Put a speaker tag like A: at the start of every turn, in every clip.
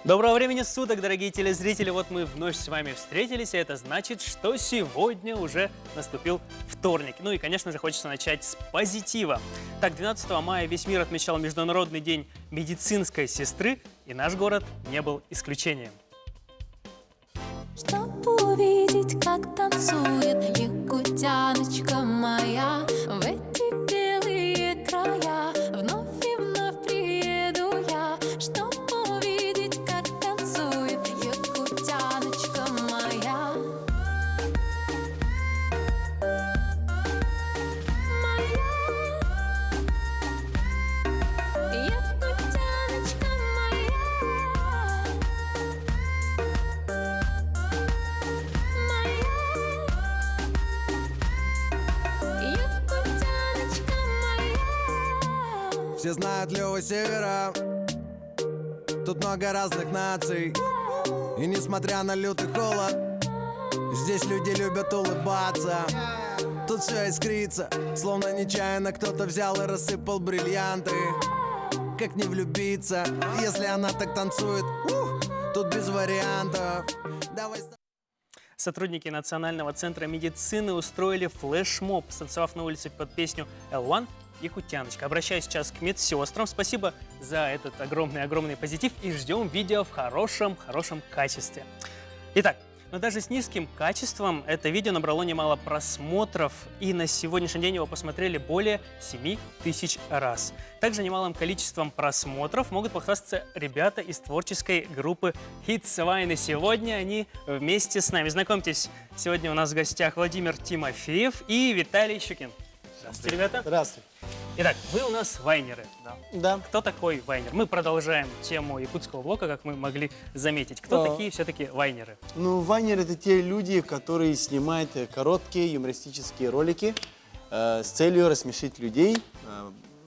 A: Доброго времени суток, дорогие телезрители! Вот мы вновь с вами встретились, и это значит, что сегодня уже наступил вторник. Ну и, конечно же, хочется начать с позитива. Так, 12 мая весь мир отмечал Международный день медицинской сестры, и наш город не был исключением.
B: Чтобы увидеть, как танцует якутяночка моя, в эти белые края вновь и вновь приеду я, чтобы увидеть, как танцует якутяночка моя. Якутяночка
C: Все знают Лёву Севера. Тут много разных наций. И несмотря на лютый холод, здесь люди любят улыбаться. Тут все искрится, словно нечаянно кто-то взял и рассыпал бриллианты. Как не влюбиться, если она так танцует, тут без вариантов. Давай.
A: Сотрудники Национального центра медицины устроили флешмоб, станцевав на улице под песню «L1» «Якутяночка». Обращаюсь сейчас к медсестрам. Спасибо за этот огромный позитив и ждем видео в хорошем качестве. Итак, но даже с низким качеством это видео набрало немало просмотров, и на сегодняшний день его посмотрели более 7000 раз. Также немалым количеством просмотров могут похвастаться ребята из творческой группы Hits Wine, и сегодня они вместе с нами. Знакомьтесь, сегодня у нас в гостях Владимир Тимофеев и Виталий Щукин. Здравствуйте, ребята.
D: Здравствуйте.
A: Итак, вы у нас вайнеры.
D: Да.
A: Кто такой вайнер? Мы продолжаем тему якутского блока, как мы могли заметить. Кто такие все-таки вайнеры?
D: Ну, вайнеры — это те люди, которые снимают короткие юмористические ролики с целью рассмешить людей,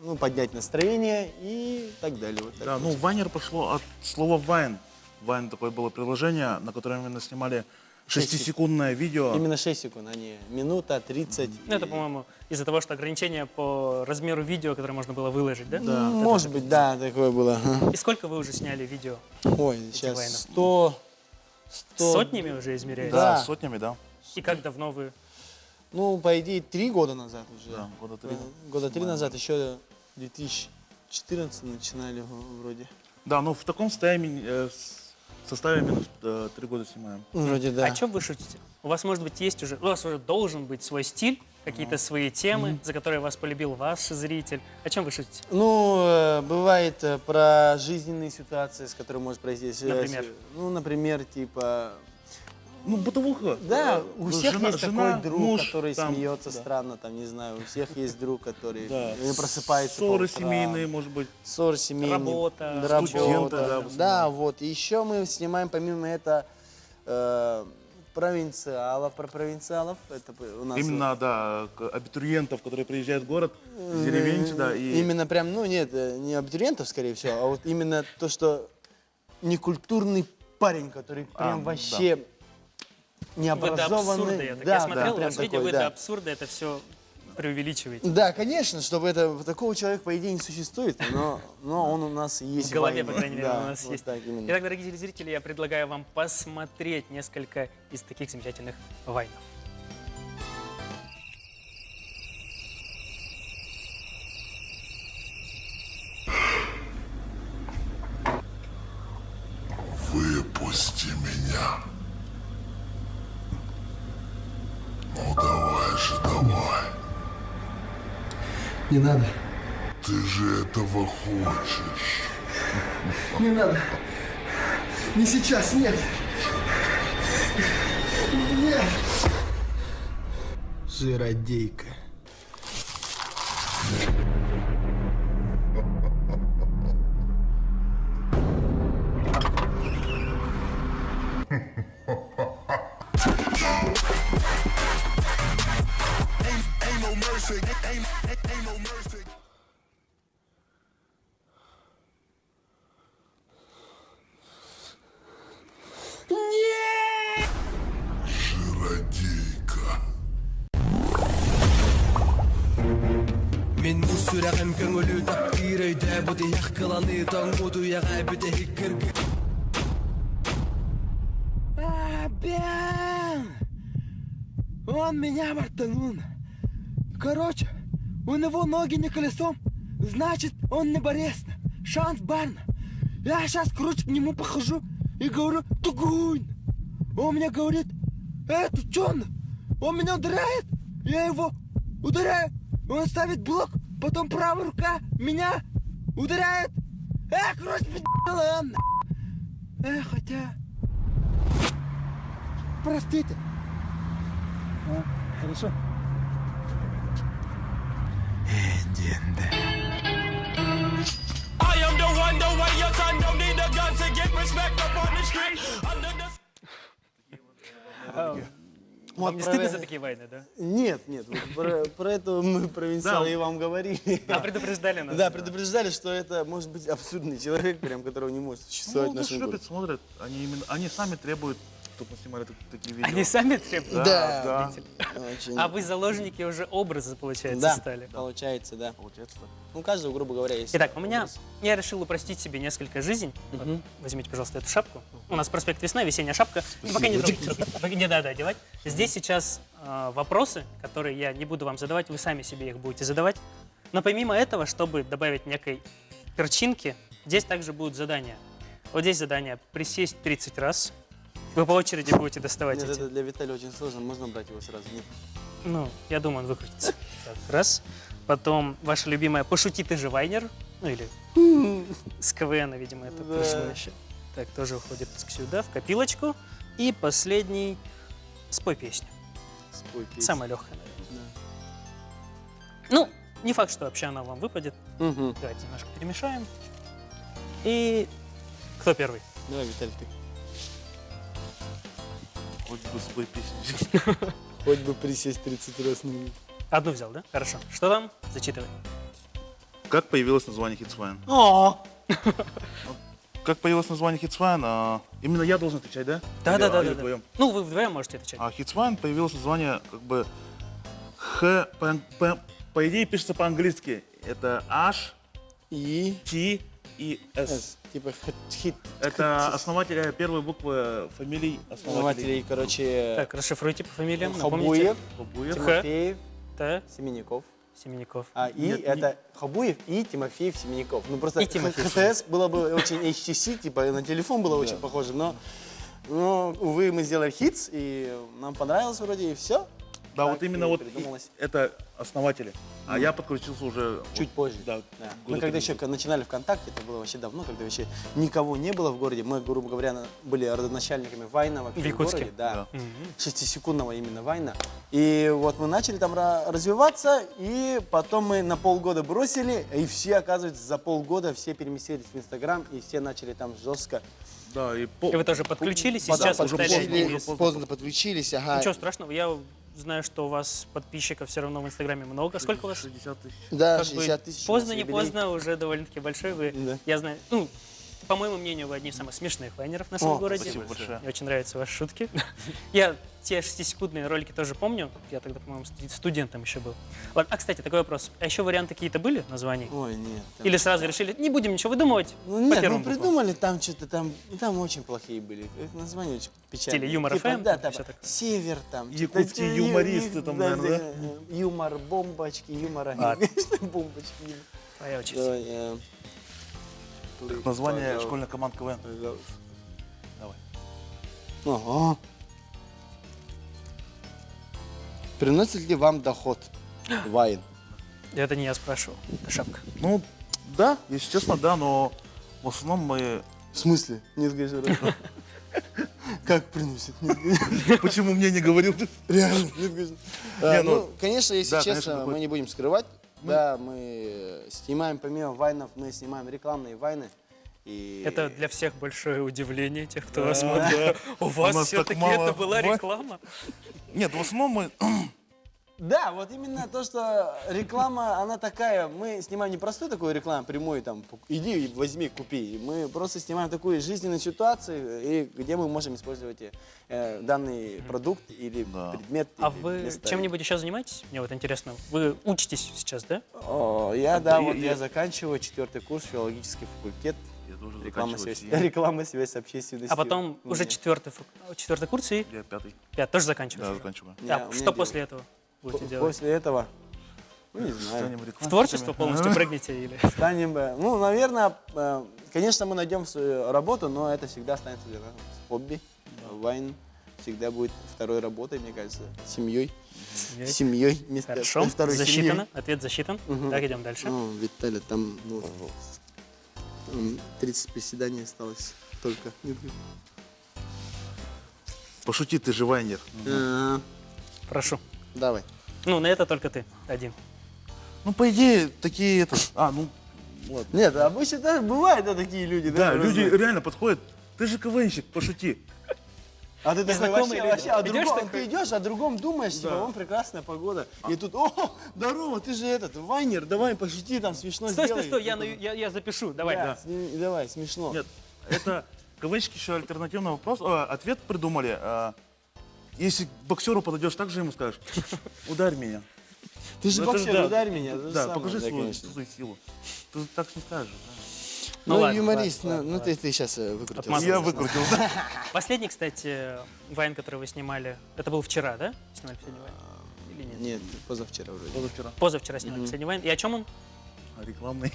D: ну, поднять настроение и так далее. Вот так
E: Да,
D: вот.
E: ну, вайнер пошло от слова вайн. Вайн такое было приложение, на котором именно снимали 6-секундное видео.
D: Именно 6 секунд, а не минута, 30.
A: Ну, это, по-моему, из-за того, что ограничение по размеру видео, которое можно было выложить, да?
D: Да, может быть, да, такое было.
A: И сколько вы уже сняли видео?
D: Ой,
A: вайнов?
D: сейчас 100...
A: Сотнями уже измеряете?
D: Да.
E: Да, сотнями, да.
A: И как давно вы?
D: Ну, по идее, 3 года назад уже.
E: Да, года 3.
D: Года 3 назад, еще 2014 начинали вроде.
E: Да, ну в таком составе минус 3 года снимаем.
D: Вроде да.
A: О чем вы шутите? У вас, может быть, есть уже, у вас уже должен быть свой стиль, какие-то свои темы, за которые вас полюбил ваш зритель. О чем вы шутите?
D: Ну, бывает про жизненные ситуации, с которыми может произойти.
A: Например?
D: Ну, например, типа...
E: Ну, бытовуха.
D: Да, у всех есть такой друг,
E: муж,
D: который
E: там,
D: смеется
E: да.
D: странно, там, не знаю, у всех есть друг, который
E: Да.
D: не просыпается.
E: Ссоры
D: по утрам.
E: семейные, может быть.
D: Ссоры семейные.
A: Работа,
E: студенты, да, в
D: Да, вот. И еще мы снимаем, помимо этого, провинциалов, про провинциалов. Это у нас
E: Именно, да, абитуриентов, которые приезжают в город, в деревень сюда. И...
D: Именно прям, ну нет, не абитуриентов, скорее всего, а вот именно то, что некультурный парень, который прям вообще необразованный.
A: Выда абсурда, я, так.
D: Да,
A: Я смотрел
D: прям
A: ваше видео,
D: такой,
A: выда
D: да.
A: абсурда, это все преувеличиваете.
D: Да, конечно, чтобы такого человека, по идее, не существует, но он у нас есть.
A: В голове,
D: войне.
A: по крайней мере,
D: Да,
A: у нас
D: вот
A: есть.
D: так именно.
A: Итак, дорогие телезрители, я предлагаю вам посмотреть несколько из таких замечательных вайнов.
F: Выпусти меня. Ну давай же, давай.
C: Не надо,
F: Ты же этого хочешь.
C: не надо. Не сейчас, нет. Нет. Жиродейка.
F: Жиродейка.
C: Мен сүрәгем көңілі тапқыр өйді бұды яққыланы таңғуды яға бүді хиккір
G: Он меня мартанул. Короче, у него ноги не колесом, значит, он не борец. Шанс барна. Я сейчас, короче, к нему похожу и говорю, Тугунь. Он мне говорит, ты чё? Он меня ударяет, я его ударяю. Он ставит блок, потом правая рука меня ударяет. Короче, пи***ла он. Хотя... Простите. Хорошо.
A: Вам не стыдно за такие войны, да?
D: Нет, вот про это мы провинциалы и вам говорили.
A: А предупреждали нас?
D: Да, предупреждали, что это может быть абсурдный человек, прям которого не может существовать в
E: Ну,
D: нашем
E: любят,
D: городе.
E: смотрят. Они сами требуют, чтобы мы снимали такие видео.
A: Они сами требуют?
D: Да. Очень.
A: А вы заложники уже образа, получается,
D: Да,
A: стали?
D: получается, да.
E: Получается так.
D: Ну, у каждого, грубо говоря, есть.
A: Итак, у меня,
D: образ.
A: я решил упростить себе несколько жизней. Вот, возьмите, пожалуйста, эту шапку. У нас проспект Весна, весенняя шапка. Ну, пока не трогайте. Пока не надо одевать. Здесь сейчас вопросы, которые я не буду вам задавать, вы сами себе их будете задавать. Но помимо этого, чтобы добавить некой перчинки, здесь также будут задания. Вот здесь задание присесть 30 раз. Вы по очереди будете доставать
D: Нет,
A: эти.
D: это для Виталия очень сложно, можно брать его сразу. Нет.
A: Ну, я думаю, он выкрутится. Так, раз. Потом ваша любимая «Пошути, ты же Вайнер». Ну, или с КВН, видимо, это
D: Да.
A: пришло еще. Так, тоже уходит сюда, в копилочку. И последний «Спой песню».
D: Спой песню.
A: Самая легкая, наверное. Ну, не факт, что вообще она вам выпадет.
D: Мгм.
A: Давайте немножко перемешаем. И кто первый?
D: Давай, Виталий, ты.
E: Хоть бы спой песню.
D: Хоть бы присесть 30 раз на минуту.
A: Одну взял, да? Хорошо. Что там? Зачитывай.
E: Как появилось название Hitsfine?
D: О!
E: Как появилось название Hitsfine? Именно я должен отвечать, да?
A: Да.
E: Или вдвоем?
A: Ну, вы вдвоем можете отвечать.
E: А Hitsfine появилось название как бы по идее пишется по-английски. Это H,
D: И...
E: T и S.
D: С. Типа хит.
E: Это основатели, первые буквы фамилий основателей.
D: Основателей, короче,
A: Так, расшифруйте по фамилиям.
D: Хабуев,
E: Хабуев.
D: Тимофеев,
A: Да,
D: Семеняков.
A: Семеняков.
D: А И
E: Нет,
D: это Хабуев и Тимофеев, Семеняков. Ну просто
A: И Тимофеев.
D: ХТС было бы очень HTC, типа на телефон было очень похоже, но, увы, мы сделали хитс, и нам понравилось вроде, и все.
E: Да,
D: Так
E: вот именно
D: и
E: вот
D: придумалось.
E: это основатели. А я подключился уже
D: Чуть позже.
E: Да,
D: Да. Мы
E: года
D: когда
E: три.
D: еще начинали ВКонтакте, это было вообще давно, когда вообще никого не было в городе. Мы, грубо говоря, были родоначальниками Вайна вообще
A: В Якутске.
D: городе. Да.
E: Да.
D: 6-секундного именно Вайна. И вот мы начали там развиваться, и потом мы на полгода бросили, и все, оказывается, за полгода все переместились в Инстаграм, и все начали там жестко.
E: Да, и
A: И вы тоже подключились, и сейчас
E: уже
A: стали
E: поздно,
A: одними
E: уже
A: из-
D: поздно подключились, ага.
A: Ничего страшного, я знаю, что у вас подписчиков все равно в Инстаграме много. Сколько у вас?
E: 60 тысяч.
D: Да,
A: Как
D: 60
A: бы
D: тысяч. у
A: поздно,
D: нас
A: не
D: юбилей.
A: поздно, уже довольно-таки большой. Вы,
D: Да.
A: я знаю, ну, по моему мнению, вы одни из самых смешных вайнеров в нашем
D: О,
A: городе.
E: спасибо большое.
A: Мне очень нравятся ваши шутки. Я те 6-секундные ролики тоже помню. Я тогда, по-моему, студентом еще был. Ладно, а, кстати, такой вопрос. А еще варианты какие-то были названий?
D: Ой, нет. там-
A: Или сразу решили, не будем ничего выдумывать?
D: Ну
A: по
D: нет,
A: первым
D: мы
A: буквам?
D: придумали там что-то там, и там очень плохие были. Их названия очень печальные.
A: стиле Юмор
D: Типа,
A: FM,
D: да,
A: там
D: типа,
A: всё такое.
D: Север там.
E: Якутские
D: что-то,
E: юмористы там, наверное,
D: Юмор, бомбочки, юмор,
A: Ладно.
D: бомбочки.
A: Твоя очередь.
D: Давай,
E: Как название
D: пожалуйста.
E: школьной команды КВН.
D: Пожалуйста.
E: Давай.
D: Ага. Приносит ли вам доход Вайн?
A: Это не я спрашивал, это шапка.
E: Ну, да, если честно, да, но в основном мы...
D: В смысле? Нет, конечно. Как приносит? Нет, конечно.
E: Почему мне не говорил?
D: Реально, нет, конечно.
E: Не,
D: Ну, конечно, если
E: да,
D: честно,
E: конечно,
D: мы
E: такой-
D: не будем скрывать. Да, мы снимаем, помимо вайнов, мы снимаем рекламные вайны. И...
A: Это для всех большое удивление, тех, кто
E: Да.
A: вас смотрит. У
E: У
A: вас
E: нас так
A: все-таки
E: мало
A: это была
E: ва-
A: реклама?
E: Нет, в основном мы...
D: Да, вот именно то, что реклама, она такая, мы снимаем не простую такую рекламу, прямую, там, иди и возьми, купи. Мы просто снимаем такую жизненную ситуацию, и где мы можем использовать данный продукт или
E: Да.
D: предмет.
A: А
D: или
A: вы
D: место.
A: чем-нибудь еще занимаетесь? Мне вот интересно. Вы учитесь сейчас, да?
D: О, я, да,
E: И-
D: вот
E: и-
D: я заканчиваю 4-й курс, филологический факультет.
E: Я тоже
D: Реклама, связь,
E: заканчивать.
D: реклама, связь с общественностью.
A: А потом
D: У
A: уже
D: меня.
A: четвертый курс и
E: Я 5-й.
A: тоже заканчиваешь?
E: Да, заканчиваю.
A: А
D: У меня
A: что
D: дело.
A: после этого будете делать?
D: После этого, ну, не знаю,
E: Станем
A: В
E: рекламщиками.
A: творчество полностью прыгнете или?
D: станем, ну, наверное, конечно, мы найдем свою работу, но это всегда останется для нас хобби. Вайн всегда будет второй работой, мне кажется, семьей. Семьей. Вместо
A: Хорошо,
D: второй
A: засчитано,
D: семьи.
A: ответ засчитан.
D: Мгм.
A: Так, идем дальше.
D: Ну, Виталий, там, ну, там 30 приседаний осталось только.
E: Пошути, ты же вайнер.
A: Прошу.
D: Давай.
A: Ну, на это только ты один.
E: Ну, по идее, такие это... ну, ладно.
D: Нет, обычно даже бывают такие люди.
E: Да,
D: просто.
E: люди реально подходят. Ты же КВНщик, пошути.
D: А ты такой
A: Незнакомые
D: вообще,
A: люди. Идешь такой?
D: ты идешь, о другом думаешь, типа, вон прекрасная погода. И тут, о, здорово, ты же этот, вайнер, давай пошути, там смешно
A: Стой,
D: сделай.
A: стой, стой, я запишу, давай.
D: Да, давай, смешно.
E: Нет, это КВНщики еще альтернативный вопрос, ответ придумали. Если к боксеру подойдешь, так же ему скажешь, ударь меня.
D: Ты же
E: Ну, это
D: боксер,
E: да.
D: ударь меня. то же
E: Да,
D: самое,
E: покажи
D: да,
E: свою,
D: конечно.
E: свою силу. Ты так не скажешь. Да.
D: Ну,
A: ладно,
D: юморист,
A: ладно,
D: ну ты сейчас выкрутился.
A: Отмазался.
E: Я выкрутил.
A: Последний, кстати, вайн, который вы снимали, это был вчера, да? Снимали последний вайн? Или нет?
D: Нет, позавчера вроде.
E: Позавчера.
A: Позавчера снимали последний вайн. И о чем он?
E: Рекламный.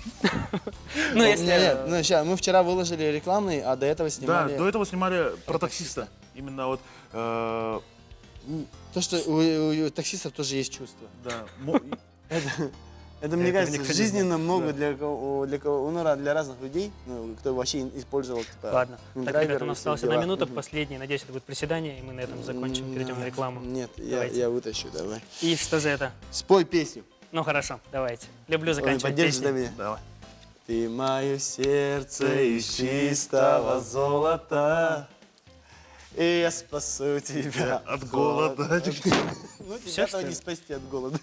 A: Ну, если...
D: Нет, ну сейчас, мы вчера выложили рекламный, а до этого
E: Да,
D: снимали...
E: до этого снимали про таксиста. Именно вот,
D: То, что у таксистов тоже есть чувства.
E: да,
D: Это, мне
A: этого
D: кажется,
A: никто не
D: жизненно много для разных людей, ну, кто вообще использовал, типа,
A: Ладно. Так,
D: драйверы
A: ребята, у
D: и
A: нас
D: все
A: осталась одна
D: дела.
A: минута,
D: Мгм.
A: последняя. Надеюсь, это будет приседание, и мы на этом закончим, перейдем на рекламу.
D: Нет,
A: Давайте.
D: я вытащу, давай.
A: И что же это?
D: Спой песню.
A: Ну, хорошо, давайте. Люблю
D: Ой,
A: заканчивать
D: поддержишь,
A: песни.
D: да, меня?
E: давай.
D: Ты мое сердце из чистого золота, и я спасу тебя
E: От голода.
D: Ну,
A: Всё,
D: тебя
A: что ли?
D: не спасти от голода.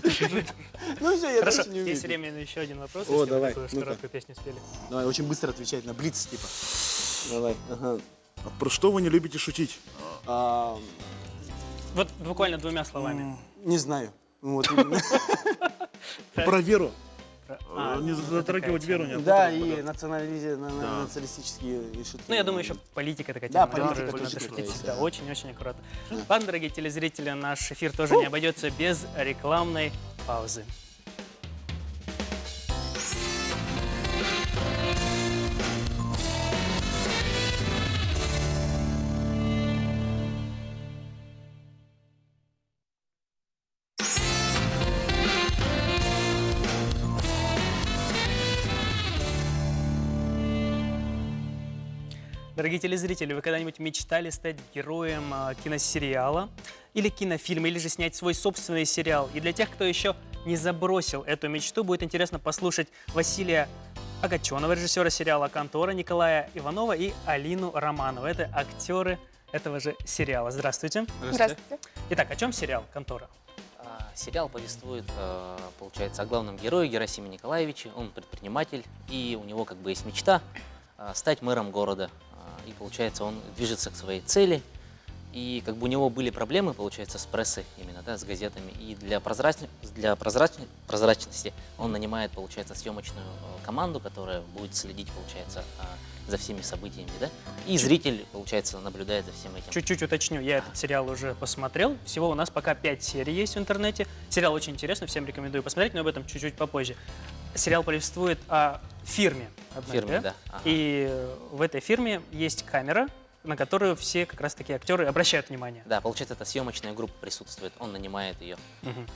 D: Ну все, я
A: Хорошо,
D: дальше не
A: есть
D: умею.
A: время на еще один вопрос,
D: О,
A: если вы
D: давай,
A: такую уж
D: ну-ка.
A: короткую песню спели.
D: Давай, очень быстро отвечать на блиц, типа. Давай. Ага.
E: А про что вы не любите шутить?
A: Вот буквально двумя словами.
D: Не знаю. Вот именно.
E: Про веру.
A: А,
E: Не затрагивать
A: такая
E: веру
A: тема.
E: не
D: Да,
E: охота,
D: и националистические шутки.
A: Ну, я думаю, еще политика такая
D: Да,
A: тема,
D: политика
A: которую
D: тоже
A: надо
D: такая
A: шутить
D: есть,
A: всегда.
D: да.
A: Очень-очень аккуратно. Ладно, дорогие телезрители, наш эфир тоже не обойдется без рекламной паузы. Дорогие телезрители, вы когда-нибудь мечтали стать героем киносериала или кинофильма, или же снять свой собственный сериал? И для тех, кто еще не забросил эту мечту, будет интересно послушать Василия Агаченова, режиссера сериала «Контора», Николая Иванова и Алину Романову. Это актеры этого же сериала. Здравствуйте.
H: Здравствуйте.
A: Итак, о чем сериал «Контора»?
H: Сериал повествует, получается, о главном герое Герасиме Николаевиче. Он предприниматель, и у него как бы есть мечта стать мэром города. И, получается, он движется к своей цели. И как бы у него были проблемы, получается, с прессой именно, да, с газетами. И для прозрачности он нанимает, получается, съемочную команду, которая будет следить, получается, за всеми событиями, да. И зритель, получается, наблюдает за всем этим.
A: Чуть-чуть уточню, я этот сериал уже посмотрел. Всего у нас пока 5 серий есть в интернете. Сериал очень интересный, всем рекомендую посмотреть, но об этом чуть-чуть попозже. Сериал повествует о фирме одной,
H: Фирме, да. Ага.
A: И в этой фирме есть камера, на которую все как раз-таки актеры обращают внимание.
H: Да, получается, эта съемочная группа присутствует, он нанимает ее.
A: Мгм.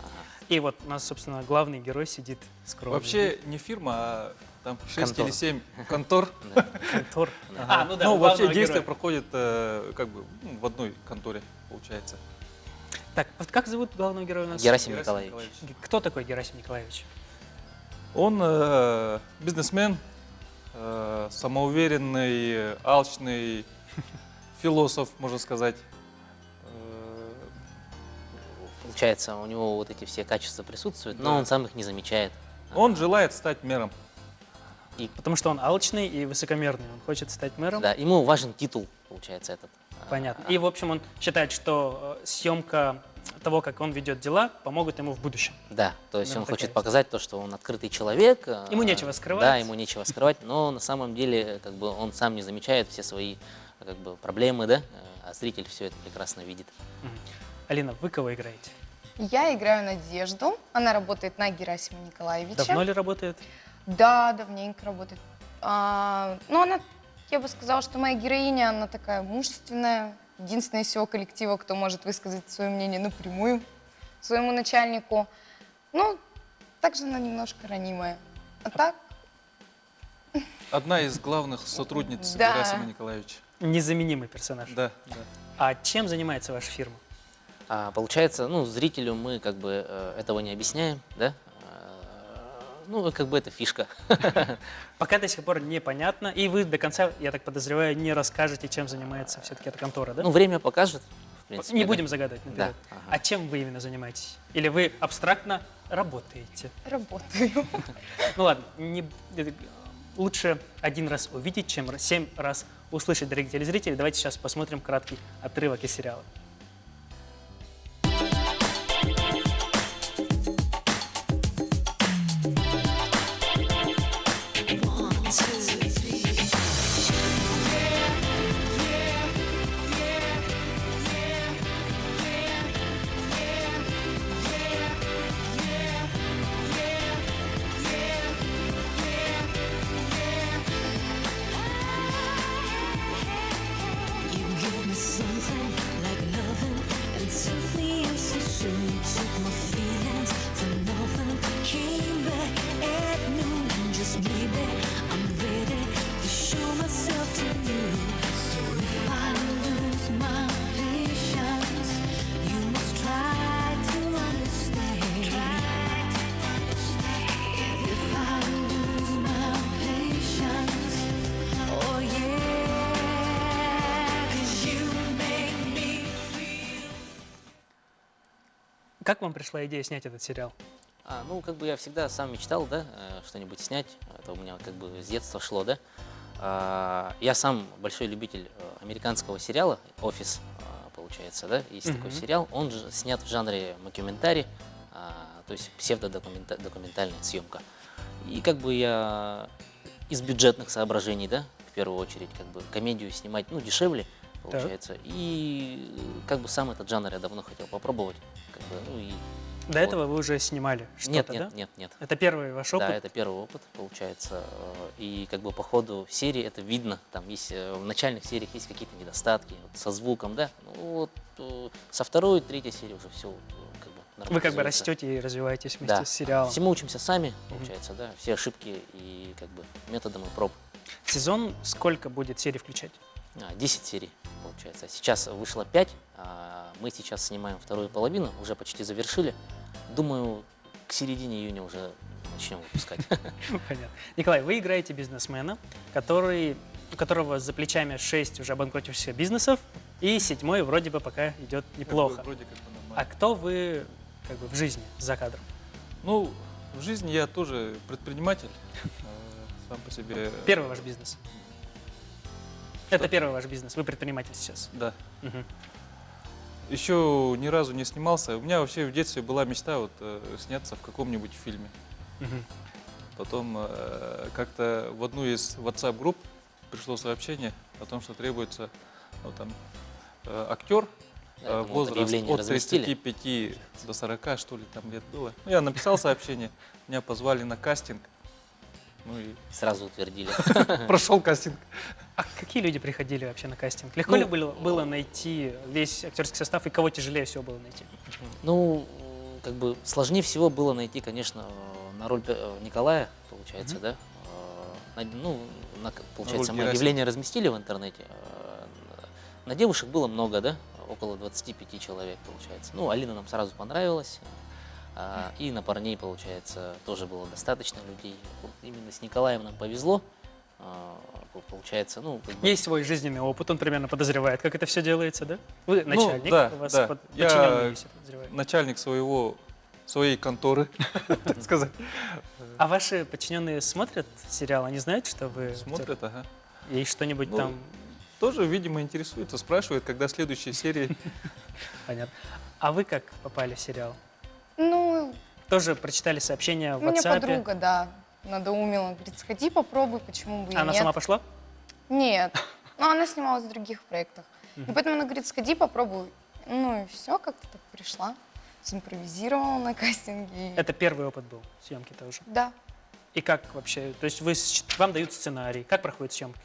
A: И вот у нас, собственно, главный герой сидит скромный.
I: Вообще не фирма, а там 6
H: Контор.
I: или 7 контор.
A: Контор.
I: Ага.
A: Ну да,
I: Ну,
A: у
I: вообще
A: главного
I: действие
A: героя.
I: проходит как бы в одной конторе, получается.
A: Так, вот как зовут главного героя у нас?
H: Герасим Николаевич.
A: Кто такой Герасим Николаевич?
I: Он бизнесмен, самоуверенный, алчный, философ, можно сказать.
H: Получается, у него вот эти все качества присутствуют, но он сам их не замечает.
I: Он желает стать мэром.
A: Потому что он алчный и высокомерный. Он хочет стать мэром.
H: Да, ему важен титул, получается, этот.
A: Понятно. И, в общем, он считает, что съемка того, как он ведет дела, помогут ему в будущем.
H: Да, то есть
A: Да,
H: он
A: такая
H: хочет
A: история.
H: показать то, что он открытый человек.
A: Ему нечего скрывать.
H: Да, ему нечего скрывать, но на самом деле как бы он сам не замечает все свои как бы проблемы, да, а зритель все это прекрасно видит.
A: Алина, вы кого играете?
J: Я играю Надежду. Она работает на Герасима Николаевича.
A: Давно ли работает?
J: Да, давненько работает. Ну, она, я бы сказала, что моя героиня, она такая мужественная. Единственная из всего коллектива, кто может высказать свое мнение напрямую своему начальнику. Ну, также она немножко ранимая. А так,
I: Одна из главных сотрудниц
J: Да.
I: Герасима Николаевича.
A: Незаменимый персонаж.
I: Да, да.
A: А чем занимается ваша фирма?
H: Получается, ну, зрителю мы как бы этого не объясняем, да? Ну, как бы это фишка.
A: Пока до сих пор непонятно, и вы до конца, я так подозреваю, не расскажете, чем занимается все-таки эта контора, да?
H: Ну, время покажет, в принципе.
A: Не
H: да.
A: будем загадывать наперед.
H: Да, ага.
A: А чем вы именно занимаетесь? Или вы абстрактно работаете?
J: работаю.
A: Ну ладно, лучше один раз увидеть, чем 7 раз услышать, дорогие телезрители. Давайте сейчас посмотрим краткий отрывок из сериала.
B: You give me something like loving, and simply and so soon you took my feelings for nothing. Came back at noon, and just maybe I'm ready to show myself to you. So if I lose my patience, you must try to understand. If I lose my patience, oh yeah, 'cause you make me feel.
A: Как вам пришла идея снять этот сериал?
H: Ну, как бы я всегда сам мечтал, да, что-нибудь снять. Это у меня как бы с детства шло, да. Я сам большой любитель американского сериала «Офис», получается, да. Есть такой сериал. Он же снят в жанре мокюментари, то есть псевдодокументальная съемка. И как бы я из бюджетных соображений, да, в первую очередь, как бы комедию снимать, ну, дешевле, получается. И как бы сам этот жанр я давно хотел попробовать. Как бы, ну, и
A: До этого вы уже снимали
H: нет,
A: что-то, да?
H: нет.
A: Это первый ваш опыт?
H: Да, это первый опыт, получается. И как бы по ходу серии это видно. Там есть в начальных сериях есть какие-то недостатки вот, со звуком, да. Ну, вот, со второй, третьей серии уже все как бы
A: Вы как бы
H: нормализуется.
A: растете и развиваетесь вместе
H: Да.
A: с сериалом.
H: Всему учимся сами, получается, да. Все ошибки и как бы методом и проб.
A: Сезон сколько будет серий включать?
H: 10 серий, получается. Сейчас вышло 5, мы сейчас снимаем вторую половину, уже почти завершили. Думаю, к середине июня уже начнем выпускать.
A: Понятно. Николай, вы играете бизнесмена, у которого за плечами 6 уже обанкротившихся бизнесов, и 7-й вроде бы пока идет неплохо.
I: Вроде как бы
A: А
I: нормально.
A: кто вы как бы в жизни за кадром?
I: Ну, в жизни я тоже предприниматель. Сам по себе.
A: Первый ваш бизнес. Это первый ваш бизнес. Вы предприниматель сейчас.
I: Да.
A: Мгм.
I: Еще ни разу не снимался. У меня вообще в детстве была мечта вот сняться в каком-нибудь фильме.
A: Мгм.
I: Потом как-то в одну из WhatsApp-групп пришло сообщение о том, что требуется ну, там, актер,
H: Да, это мы вот
I: возраст
H: объявление
I: от
H: разместили.
I: 35 до 40, что ли, там лет было. Ну, я написал сообщение, меня позвали на кастинг. Ну и
H: Сразу утвердили.
I: прошел кастинг.
A: А какие люди приходили вообще на кастинг? Легко
I: Ну,
A: ли было найти весь актерский состав, и кого тяжелее всего было найти?
H: Ну, как бы сложнее всего было найти, конечно, на роль Николая, получается, да. Получается, мы
I: Герасима.
H: объявление разместили в интернете. На девушек было много, да, около 25 человек, получается. Ну, Алина нам сразу понравилась. И на парней, получается, тоже было достаточно людей. Вот именно с Николаем нам повезло. Получается, ну, как бы,
A: Есть свой жизненный опыт, он примерно подозревает, как это все делается, да? Вы начальник,
I: да,
A: у вас
I: да.
A: подчиненные
I: Я
A: есть, я подозреваю.
I: начальник своей конторы, так сказать.
A: А ваши подчиненные смотрят сериал, они знают, что вы
I: Смотрят, ага.
A: и что-нибудь
I: Ну,
A: там
I: Тоже, видимо, интересуются, спрашивают, когда следующие серии.
A: понятно. А вы как попали в сериал?
J: Ну,
A: Тоже прочитали сообщения в
J: меня
A: WhatsApp?
J: подруга, да, надоумила. Говорит, сходи, попробуй, почему бы и
A: Она
J: нет.
A: сама пошла?
J: Нет. Ну, она снималась в других проектах. И поэтому она говорит, сходи, попробуй. Ну и все, как-то так пришла. Симпровизировала на кастинге.
A: Это первый опыт был, съемки тоже.
J: Да.
A: И как вообще? То есть вам дают сценарий. Как проходят съемки?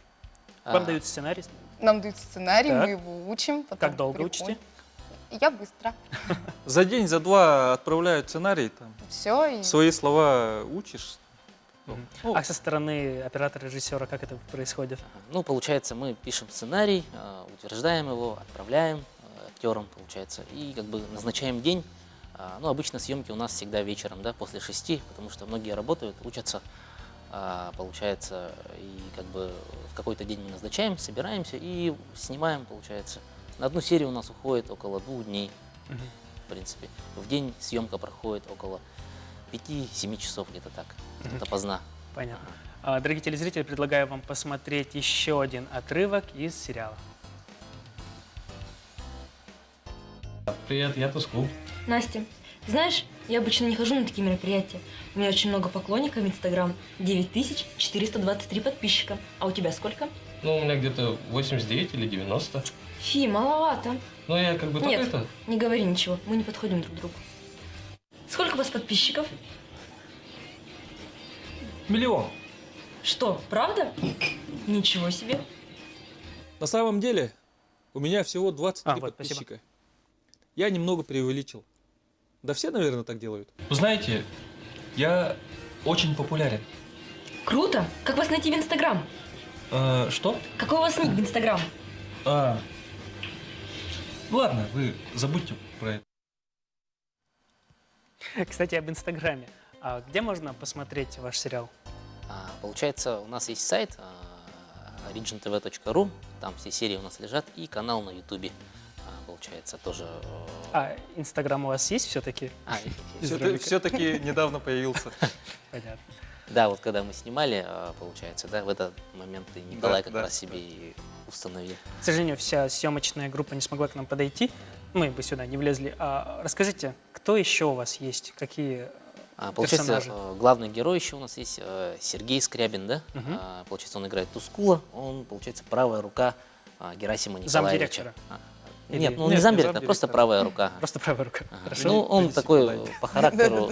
A: Вам дают сценарий?
J: Нам дают сценарий,
A: Так.
J: мы его учим. Потом
A: Как долго
J: приходим.
A: учите?
J: Я быстро.
I: За день, за два отправляют сценарий, там,
J: Все. И...
I: свои слова учишь. Ну,
A: А со стороны оператора, режиссера, как это происходит?
H: Ну, получается, мы пишем сценарий, утверждаем его, отправляем актерам, получается, и как бы назначаем день. Ну, обычно съемки у нас всегда вечером, да, после 6, потому что многие работают, учатся, получается, и как бы в какой-то день мы назначаем, собираемся и снимаем, получается. На одну серию у нас уходит около 2 дней, в принципе. В день съемка проходит около 5-7 часов, где-то так, допоздна.
A: Понятно. Дорогие телезрители, предлагаю вам посмотреть еще один отрывок из сериала.
K: Привет, я Тускул.
L: Настя, знаешь, я обычно не хожу на такие мероприятия. У меня очень много поклонников в Инстаграм. 9423 подписчика. А у тебя сколько?
K: Ну, у меня где-то 89 или 90.
L: Фи, маловато.
K: Ну, я как бы только
L: Нет,
K: это...
L: не говори ничего. Мы не подходим друг к другу. Сколько у вас подписчиков?
K: 1 000 000.
L: Что, правда? Ничего себе.
I: На самом деле, у меня всего 23
A: вот,
I: подписчика. Я немного преувеличил. Да все, наверное, так делают.
K: Вы знаете, я очень популярен.
L: Круто. Как вас найти в Инстаграм?
K: Что?
L: Какой у вас ник в Инстаграм?
K: Ладно, вы забудьте про это.
A: Кстати, об Инстаграме. А где можно посмотреть ваш сериал?
H: Получается, у нас есть сайт origintv.ru, там все серии у нас лежат, и канал на Ютубе, получается, тоже.
A: А Инстаграм у вас есть все-таки?
I: Все-таки недавно появился.
A: Понятно.
H: Да, вот когда мы снимали, получается, да, в этот момент и Николай как
I: да,
H: раз себе и установил.
A: К сожалению, вся съемочная группа не смогла к нам подойти. Мы бы сюда не влезли. Расскажите, кто еще у вас есть? Какие
H: Получается,
A: персонажи?
H: главный герой еще у нас есть Сергей Скрябин, да? Получается, он играет Тускула, он, получается, правая рука Герасима Николаевича.
A: Замдиректора?
H: Нет, ну не замдиректора, просто правая рука.
A: Просто правая рука. Хорошо.
H: Ну, он такой по характеру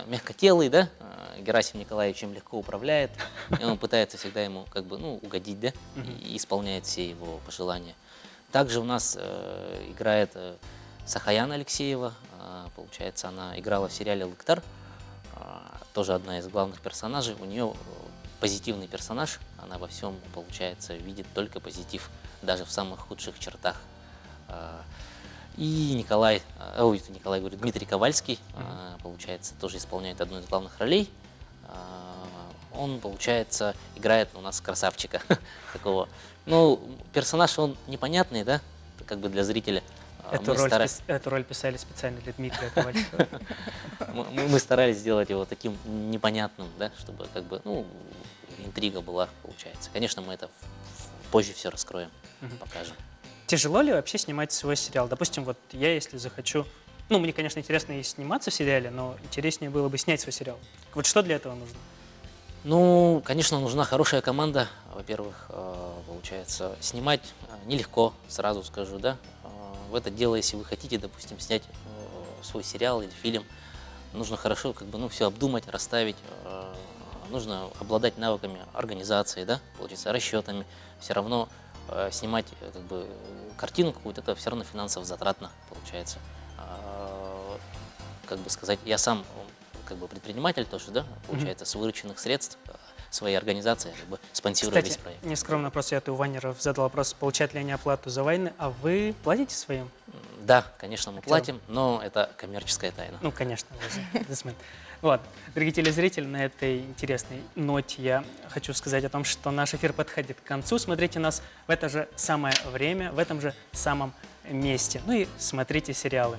H: мягкотелый, да? Герасим Николаевич им легко управляет, и он пытается всегда ему как бы, ну, угодить, да? И исполняет все его пожелания. Также у нас играет Сахаян Алексеева, получается, она играла в сериале «Лыктар», тоже одна из главных персонажей. У нее позитивный персонаж, она во всем, получается, видит только позитив, даже в самых худших чертах. И Дмитрий Ковальский, получается, тоже исполняет одну из главных ролей. Он, получается, играет у нас красавчика такого. Ну, персонаж, он непонятный, да, как бы для зрителя.
A: Эту роль писали специально для Дмитрия Ковальского.
H: Мы старались сделать его таким непонятным, да, чтобы как бы, ну, интрига была, получается. Конечно, мы это позже все раскроем, покажем.
A: Тяжело ли вообще снимать свой сериал? Допустим, вот я, если захочу... Ну, мне, конечно, интересно и сниматься в сериале, но интереснее было бы снять свой сериал. Вот что для этого нужно?
H: Ну, конечно, нужна хорошая команда. Во-первых, получается, снимать нелегко, сразу скажу, да. В это дело, если вы хотите, допустим, снять свой сериал или фильм, нужно хорошо, как бы, ну, все обдумать, расставить. Нужно обладать навыками организации, да, получается, расчетами. Все равно снимать как бы картину какую-то, это все равно финансово затратно, получается. Как бы сказать, я сам как бы предприниматель тоже, да, получается, с вырученных средств своей организации как бы спонсирую весь проект.
A: Кстати, нескромно просто я у Вайнеров задал вопрос, получают ли они оплату за войны, а вы платите своим?
H: Да, конечно, мы платим, но это коммерческая тайна.
A: Ну, конечно, вы же бизнесмен. Вот, дорогие телезрители, на этой интересной ноте я хочу сказать о том, что наш эфир подходит к концу. Смотрите нас в это же самое время, в этом же самом месте. Ну и смотрите сериалы.